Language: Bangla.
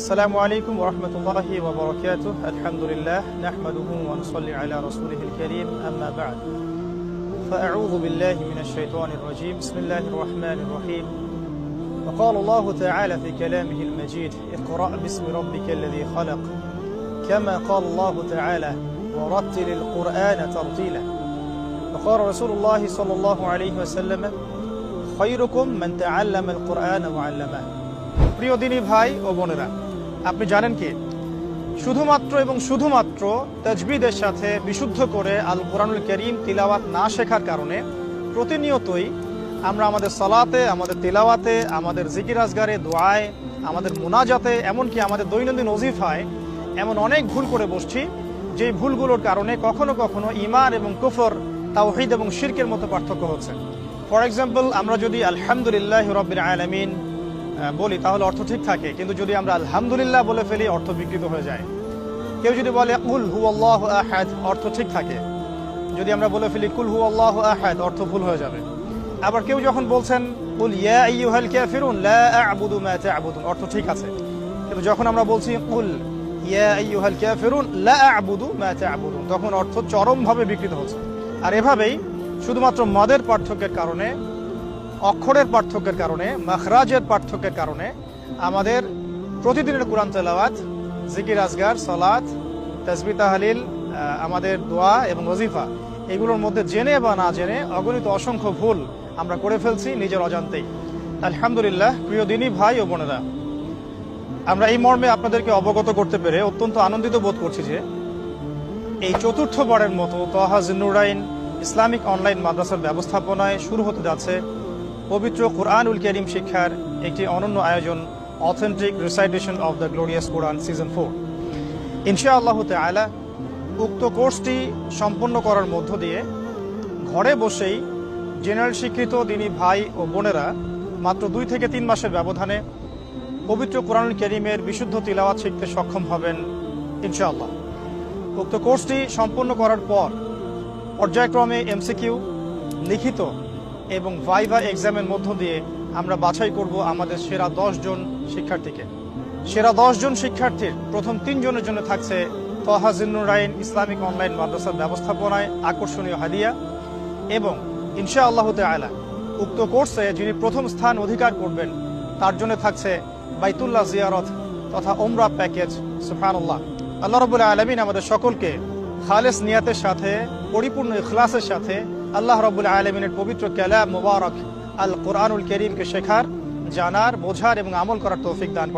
السلام عليكم ورحمة الله وبركاته. الحمد لله نحمده ونصلي على رسوله الكريم أما بعد فأعوذ بالله من الشيطان الرجيم. بسم الله الرحمن الرحيم. وقال الله تعالى في كلامه المجيد اقرأ باسم ربك الذي خلق كما قال الله تعالى ورتل القرآن ترتيلا. وقال رسول الله صلى الله عليه وسلم خيركم من تعلم القرآن وعلمه. প্রিয় দিনী ভাই ও বোনেরা, আপনি জানেন কি শুধুমাত্র তাজবিদের সাথে বিশুদ্ধ করে আল কোরআনুল কারীম তিলাওয়াত না শেখার কারণে প্রতিনিয়তই আমরা আমাদের সালাতে, আমাদের তিলাওয়াতে, আমাদের জিকির আজগারে, দোয়ায়, আমাদের মুনাজাতে, এমনকি আমাদের দৈনন্দিন ওজিফায় এমন অনেক ভুল করে বসছি, যেই ভুলগুলোর কারণে কখনো কখনো ঈমান এবং কুফর, তাওহীদ এবং শিরকের মতো পার্থক্য হচ্ছে। ফর এক্সাম্পল, আমরা যদি আলহামদুলিল্লাহি রাব্বিল আলামিন বলি তাহলে অর্থ ঠিক থাকে, কিন্তু যদি আমরা আলহামদুলিল্লাহ বলে ফেলি অর্থ বিকৃত হয়ে যায়। কেউ যদি বলে কুল হুয়াল্লাহু আহাদ, অর্থ ঠিক থাকে। যদি আমরা বলে ফেলি কুল হুয়াল্লাহু আহাদ, অর্থ ভুল হয়ে যাবে। আবার কেউ যখন বলছেন কুল ইয়া আইয়ুহাল কাফিরুন লা আ'বুদু মা তা'বুদুন, অর্থ ঠিক আছে। কিন্তু যখন আমরা বলছি কুল ইয়া আইয়ুহাল কাফিরুন লা আ'বুদু মা তা'বুদুন, তখন অর্থ চরমভাবে বিকৃত হচ্ছে। আর এভাবেই শুধুমাত্র মদের পার্থক্যের কারণে, অক্ষরের পার্থক্যের কারণে, মাখরাজের পার্থক্যের কারণে আমাদের প্রতিদিনের কোরআন তেলাওয়াত, জিকির আজগার, সালাত, তাসবিহ তাহলিল, আমাদের দোয়া এবং ওজিফা, এগুলোর মধ্যে জেনে বা না জেনে অগণিত অসংখ্য ভুল আমরা করে ফেলছি নিজের অজান্তেই। আলহামদুলিল্লাহ, প্রিয় দিনী ভাই ও বোনেরা, আমরা এই মর্মে আপনাদেরকে অবগত করতে পেরে অত্যন্ত আনন্দিত বোধ করছি যে এই চতুর্থবারের মতো তহা জিন্নুরাইন ইসলামিক অনলাইন মাদ্রাসার ব্যবস্থাপনায় শুরু হতে যাচ্ছে পবিত্র কুরআনুল কারীম শিক্ষার একটি অনন্য আয়োজন, authentic recitation of the glorious Quran season 4। ইনশাআল্লাহ তাআলা উক্ত কোর্সটি সম্পন্ন করার মধ্য দিয়ে ঘরে বসেই জেনারেল শিক্ষিত দিনী ভাই ও বোনেরা মাত্র 2 থেকে 3 মাসের ব্যবধানে পবিত্র কুরআনুল কারীমের বিশুদ্ধ তিলাওয়াত শিখতে সক্ষম হবেন ইনশাআল্লাহ। উক্ত কোর্সটি সম্পন্ন করার পর পর্যায়ক্রমে এমসিকিউ, লিখিত এবং ভাইভা এক্সামের মধ্য দিয়ে আমরা বাছাই করব আমাদের সেরা 10 জন শিক্ষার্থীকে। সেরা 10 জন শিক্ষার্থীর প্রথম 3 জনের জন্য থাকছে তহা জিন্নুরাইন ইসলামিক অনলাইন মাদ্রাসার ব্যবস্থাপনায় আকর্ষণীয় হাদিয়া, এবং ইনশাআল্লাহ তাআলা উক্ত কোর্সে যিনি প্রথম স্থান অধিকার করবেন তার জন্য থাকছে বাইতুল্লাহ জিয়ারত তথা ওমরা প্যাকেজ। সুবহানাল্লাহ। আল্লাহ রাব্বুল আলামিন আমাদের সকলকে খালেস নিয়াতের সাথে, পরিপূর্ণ ইখলাসের সাথে আল্লাহ রাব্বুল আলামিনের পবিত্র কালাম মুবারক আল কোরআনুল কারীমকে শেখার, জানার, বোঝার এবং আমল করার তৌফিক দান করেন।